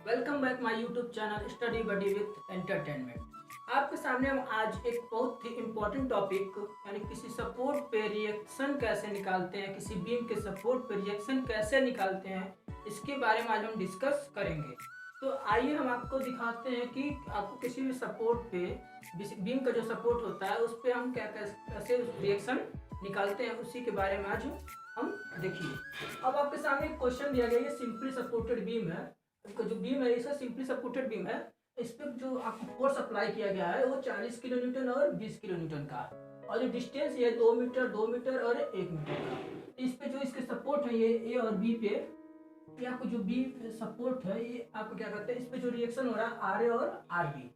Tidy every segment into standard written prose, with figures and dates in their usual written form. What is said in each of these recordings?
Welcome back my YouTube channel study buddy with entertainment. आपके सामने हम आज एक बहुत ही इम्पोर्टेंट टॉपिक यानी किसी सपोर्ट पे रिएक्शन कैसे निकालते हैं, किसी बीम के सपोर्ट पे रिएक्शन कैसे निकालते हैं, इसके बारे में आज हम डिस्कस करेंगे। तो आइए हम आपको दिखाते हैं कि आपको किसी भी सपोर्ट पे बीम का जो सपोर्ट होता है उस पर हम क्या कैसे रिएक्शन निकालते हैं, उसी के बारे में आज हम देखिए। अब आपके सामने एक क्वेश्चन दिया गया, ये सिंपली सपोर्टेड बीम है। इसका जो बीम है इसका सिंपली सपोर्टेड बीम है। इस पर जो आपको फोर्स अप्लाई किया गया है वो 40 किलो न्यूटन और 20 किलो न्यूटन का, और जो डिस्टेंस ये 2 मीटर 2 मीटर और 1 मीटर का। इस पे जो इसके सपोर्ट है ये ए और बी पे, ये आपको जो बी सपोर्ट है ये आपको क्या करते हैं, इस पे जो रिएक्शन हो रहा है आर ए और आर बी।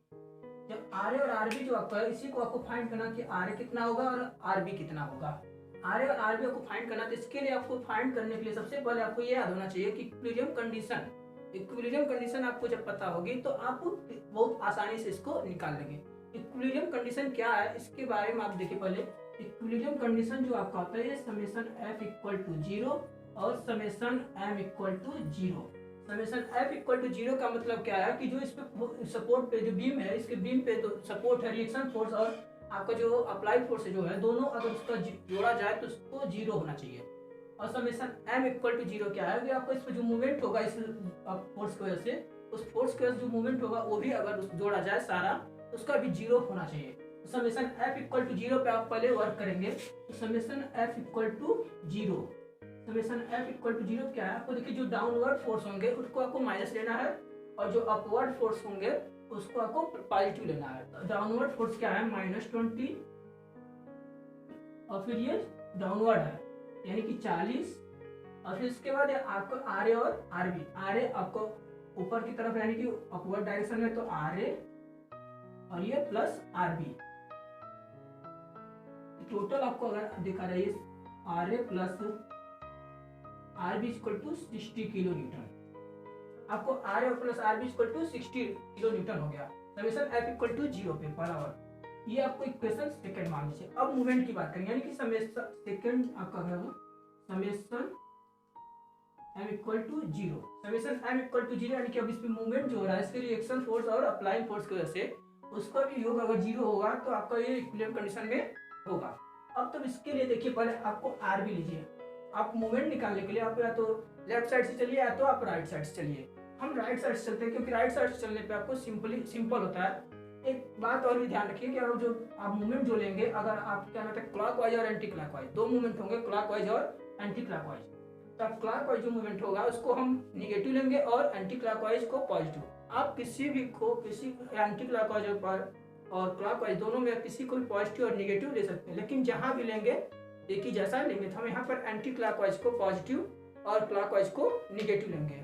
जब आर ए और आर बी जो आपका है इसी को आपको फाइंड करना कि आर ए कितना होगा और आर बी कितना होगा। आर ए और आर बी आपको फाइंड करना, तो इसके लिए आपको फाइंड करने के लिए सबसे पहले आपको ये याद होना चाहिए कि इक्विलिब्रियम कंडीशन। इक्विलिब्रियम कंडीशन आपको जब पता होगी तो आप बहुत आसानी से इसको निकाल लेंगे। इक्विलिब्रियम कंडीशन क्या है इसके बारे में आप देखिए। पहले इक्विलिब्रियम कंडीशन जो आपका होता है ये समेशन F इक्वल टू 0 और summation M equal to 0। Summation F equal to 0 का मतलब क्या है कि जो इस पे सपोर्ट पे जो बीम है, इसके बीम पे तो सपोर्ट है, रिएक्शन फोर्स और आपका जो अप्लाइड फोर्स जो है, दोनों अगर उसका जोड़ा जाए तो उसको 0 होना चाहिए। और समेशन M इक्वल टू 0 क्या है कि आपको इस पर जो मूवमेंट होगा इस फोर्स की वजह से, उस फोर्स की वजह से जो मूवमेंट होगा वो भी अगर जोड़ा जाए सारा तो उसका भी 0 होना चाहिए। तो समेशन F इक्वल टू 0 पे आप पहले वर्क करेंगे। तो summation F equal to 0, summation F equal to 0 क्या है, आपको देखिए जो डाउनवर्ड फोर्स होंगे उसको आपको माइनस लेना है और जो अपवर्ड फोर्स होंगे उसको आपको पॉजिटिव लेना है। डाउनवर्ड फोर्स क्या है -20 और फिर ये डाउनवर्ड है यानी कि 40, और फिर इसके बाद आपको आर ए और आर बी। आर ए आपको ऊपर की तरफ यानी कि अपवर्ड डायरेक्शन में, तो आर ए और ये प्लस आर बी। टोटल आपको अगर देखा जाए R A plus R B equal to 60 kilo newton. आपको R A plus R B equal to 60 kilo newton हो गया। समेशन F इक्वल टू 0 पे बराबर। ये आपको इक्वेशन सेकंड मान लीजिए। अब मूवमेंट की बात करेंगे यानी कि समेशन सेकंड आपका क्या होगा, summation M equal to 0। Summation M equal to 0 यानी कि अब इस पे मूवमेंट जो हो रहा है इसके रिएक्शन फोर्स और अप्लाइंग फोर्स की वजह से उसका भी योग अगर 0 होगा तो आपका ये इक्विलिब्रियम कंडीशन में होगा। अब तो इसके लिए देखिए पहले आपको आर बी लीजिए। आप मूवमेंट निकालने के लिए आप या तो लेफ्ट साइड से चलिए या तो आप राइट साइड से चलिए। हम राइट साइड से चलते हैं क्योंकि राइट साइड से चलने पे आपको सिंपल होता है। एक बात और भी ध्यान रखिए कि आप मूवमेंट जो लेंगे, अगर आप क्या कहते हैं क्लॉकवाइज और एंटी क्लॉकवाइज, दो मूवमेंट होंगे, क्लॉकवाइज और एंटी क्लॉकवाइज। तो आप क्लॉकवाइज जो मूवमेंट होगा उसको हम निगेटिव लेंगे और एंटी क्लॉकवाइज को पॉजिटिव। आप किसी एंटी क्लॉकवाइज पर और क्लॉकवाइज दोनों में किसी को भी पॉजिटिव और निगेटिव ले सकते हैं, लेकिन जहां भी लेंगे एक ही जैसा लेंगे। तो हम यहाँ पर एंटी क्लॉकवाइज को पॉजिटिव और क्लॉकवाइज को निगेटिव लेंगे।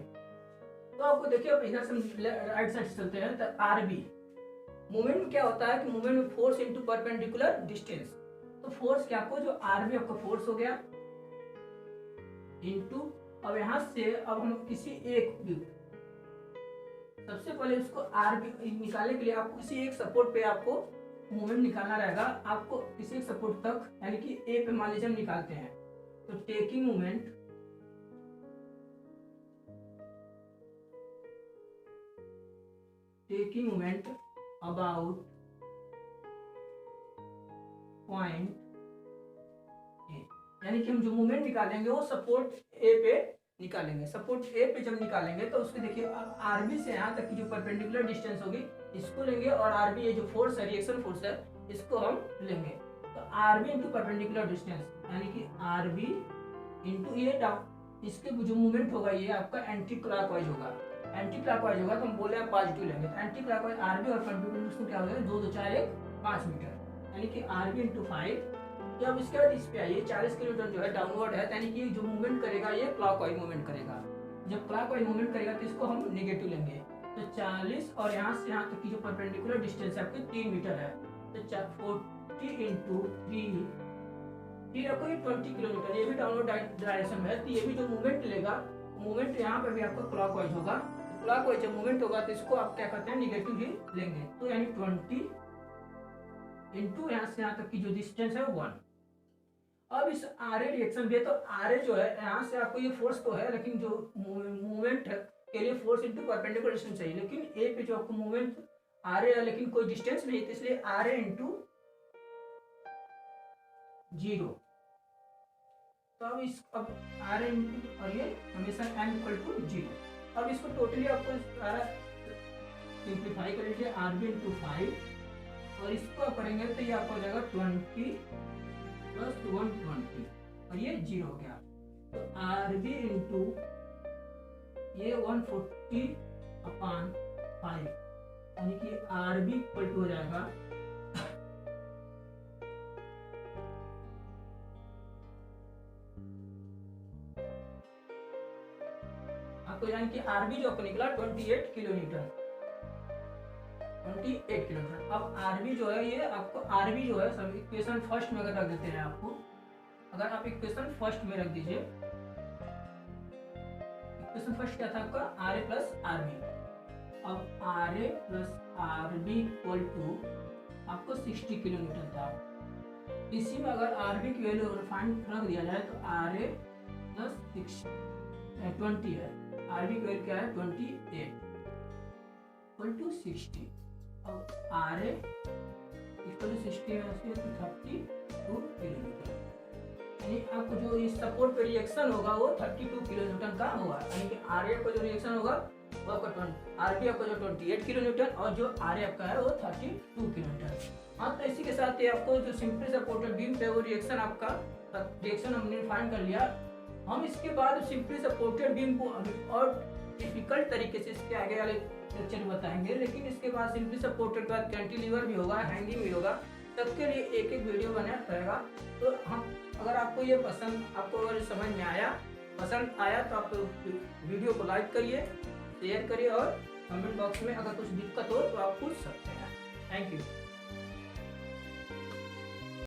तो आपको देखिए अब इधर से राइट साइड से चलते हैं। तो आर बी मूवमेंट में क्या होता है कि मूवमेंट में फोर्स इनटू परपेंडिकुलर डिस्टेंस। तो फोर्स क्या, आपको जो आर बी आपका फोर्स हो गया इनटू, अब यहां से अब हम किसी एक सबसे पहले उसको आर बी निकालने के लिए आपको किसी एक सपोर्ट पे आपको मूवमेंट निकालना रहेगा। आपको किसी एक सपोर्ट तक यानी कि ए पे मान लीजिए हम निकालते हैं। तो taking moment about point A, यानी कि हम जो मूवमेंट निकालेंगे वो सपोर्ट ए पे निकालेंगे। सपोर्ट ए पे जब निकालेंगे तो उसके देखिए आरबी से यहाँ तक की जो परपेंडिकुलर डिस्टेंस होगी इसको लेंगे, और आरबी ये जो फोर्स है, रिएक्शन फोर्स है, इसको हम लेंगे। तो आरबी इंटू परपेंडिकुलर डिस्टेंस यानी कि आरबी इंटू ये डाउन, इसके जो मूवमेंट होगा ये आपका एंटी क्लॉकवाइज होगा। एंटी क्लॉकवाइज होगा तो हम बोले आप पॉजिटिव लेंगे। तो एंटी क्लॉकवाइज आरबी और परपेंडिकुलर क्या हो जाएगा, 2 2 4 1 5 मीटर यानी कि आरबी इंटू 5। जब इसके बाद इस पे आइए 40 किलोमीटर जो है डाउनवर्ड है, यानी कि जो मूवमेंट करेगा ये क्लॉकवाइज मूवमेंट करेगा। जब क्लॉकवाइज मूवमेंट करेगा तो इसको हम नेगेटिव लेंगे। तो 40 और यहाँ से यहाँ तक की जो परपेंडिकुलर डिस्टेंस है आपकी 3 मीटर है। तो 40 इंटू 3, फिर आपको ये 20 किलोमीटर, ये भी डाउनवर्ड डायरेक्शन में है। तो ये भी जो मूवमेंट लेगा, मूवमेंट यहाँ पर भी आपका क्लॉकवाइज होगा। क्लॉकवाइज जब मूवमेंट होगा तो इसको आप क्या करते हैं, निगेटिव ही लेंगे। तो यानी 20 इंटू यहाँ से यहाँ तक की जो डिस्टेंस है 1। अब इस आर ए रिएक्शन भी है, तो आर ए जो है यहाँ से आपको ये फोर्स तो है, लेकिन जो मूवमेंट है के लिए फोर्स इंटू परपेंडिकुलर डिस्टेंस चाहिए, लेकिन ए पे जो आपको मूवमेंट आ रहे है लेकिन कोई डिस्टेंस नहीं है, तो इसलिए आर ए इंटू 0। तो अब आर ए इंटू और ये हमेशा एम इक्वल टू 0। अब इसको टोटली आपको सारा सिंप्लीफाई कर लीजिए, आर बी इंटू 5 और इसको आप करेंगे तो ये आपका हो जाएगा 20 प्लस 120 और ये 0 हो गया। तो आर बी इंटू ये 140 अपॉन 5 यानी कि आर बी इक्वल टू हो जाएगा आपको यानी कि आर बी जो आपको निकला 28 किलो न्यूटन, 28 किलो न्यूटन। अब आर बी जो है ये आपको आर बी जो है सब इक्वेशन फर्स्ट में अगर रख देते हैं आपको, अगर आप इक्वेशन फर्स्ट में रख दीजिए, इक्वेशन फर्स्ट क्या था आपका R A plus R B. अब R A plus R B equal to आपको 60 किलो न्यूटन था। इसी में अगर आर बी की वैल्यू फाइंड रख दिया जाए तो आर ए प्लस 20 है, आर बी की वैल्यू क्या है 28 इक्वल टू 60। अब आर ए इक्वल टू 60 में से 32 किलो न्यूटन, यानी आपको जो इस सपोर्ट पे रिएक्शन होगा वो 32 किलो न्यूटन का होगा, यानी कि आर ए को जो रिएक्शन होगा वो आपका आर बी आपका जो 28 किलो न्यूटन और जो आर ए आपका है वो 32 किलो न्यूटन। हाँ, तो इसी के साथ ये आपको जो सिंपली सपोर्टेड बीम पे वो रिएक्शन आपका रिएक्शन हमने फाइंड कर लिया। हम इसके बाद सिंपली सपोर्टेड बीम को और डिफिकल्ट तरीके से इसके आगे वाले लेक्चर में बताएंगे, लेकिन इसके बाद सिंपली सपोर्टेड के बाद कैंटिलीवर भी होगा, हैंगिंग भी होगा, सबके लिए एक एक वीडियो बना रहेगा। तो हम अगर आपको ये पसंद, आपको अगर समझ में आया, पसंद आया तो आप वीडियो को लाइक करिए, शेयर करिए और कमेंट बॉक्स में अगर कुछ दिक्कत हो तो आप पूछ सकते हैं। Thank you.